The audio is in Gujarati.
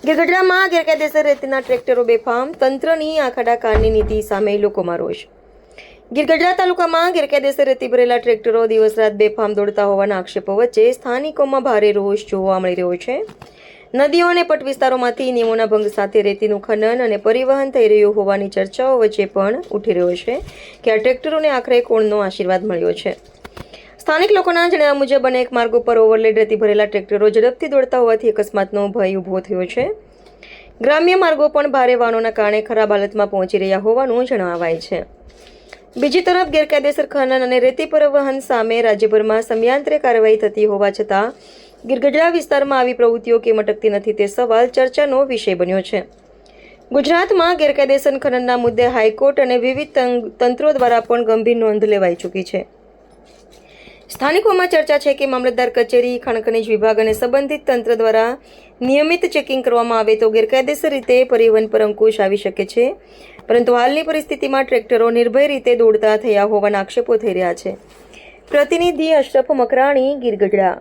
ગીરગઢડામાં ગેરકાયદેસર રેતીના ટ્રેક્ટરો બેફામ, તંત્રની આખાડાકારની નીતિ સામે લોકોમાં રોષ. ગીરગઢડા તાલુકામાં ગેરકાયદેસર રેતી ભરેલા ટ્રેક્ટરો દિવસ રાત બેફામ દોડતા હોવાના આક્ષેપો વચ્ચે સ્થાનિકોમાં ભારે રોષ જોવા મળી રહ્યો છે. નદીઓ અને પટ વિસ્તારોમાંથી નિયમોના ભંગ સાથે રેતીનું ખનન અને પરિવહન થઈ રહ્યું હોવાની ચર્ચાઓ વચ્ચે પણ ઉઠી રહ્યો છે કે આ ટ્રેક્ટરોને આખરે કોણનો આશીર્વાદ મળ્યો છે. સ્થાનિક લોકોના જણાવ્યા મુજબ અનેક માર્ગો પર ઓવરલેડ રેતી ભરેલા ટ્રેક્ટરો ઝડપથી દોડતા હોવાથી અકસ્માતનો ભય ઊભો થયો છે. ગ્રામ્ય માર્ગો પણ ભારે વાહનોના કારણે ખરાબ હાલતમાં પહોંચી રહ્યા હોવાનું જણાવાય છે. બીજી તરફ ગેરકાયદેસર ખનન અને રેતી પરિવહન સામે રાજ્યભરમાં સમયાંતરે કાર્યવાહી થતી હોવા છતાં ગીરગઢડા વિસ્તારમાં આવી પ્રવૃત્તિઓ કેમ અટકતી નથી તે સવાલ ચર્ચાનો વિષય બન્યો છે. ગુજરાતમાં ગેરકાયદેસર ખનનના મુદ્દે હાઈકોર્ટ અને વિવિધ તંત્રો દ્વારા પણ ગંભીર નોંધ લેવાઈ ચૂકી છે. સ્થાનિકોમાં ચર્ચા છે કે મામલતદાર કચેરી, ખાણ ખનીજ વિભાગ અને સંબંધિત તંત્ર દ્વારા નિયમિત ચેકિંગ કરવામાં આવે તો ગેરકાયદેસર રીતે પરિવહન પર અંકુશ આવી શકે છે. પરંતુ હાલની પરિસ્થિતિમાં ટ્રેક્ટરો નિર્ભય રીતે દોડતા થયા હોવાના આક્ષેપો થઈ રહ્યા છે. પ્રતિનિધિ અશરફ મકરાણી, ગીરગઢડા.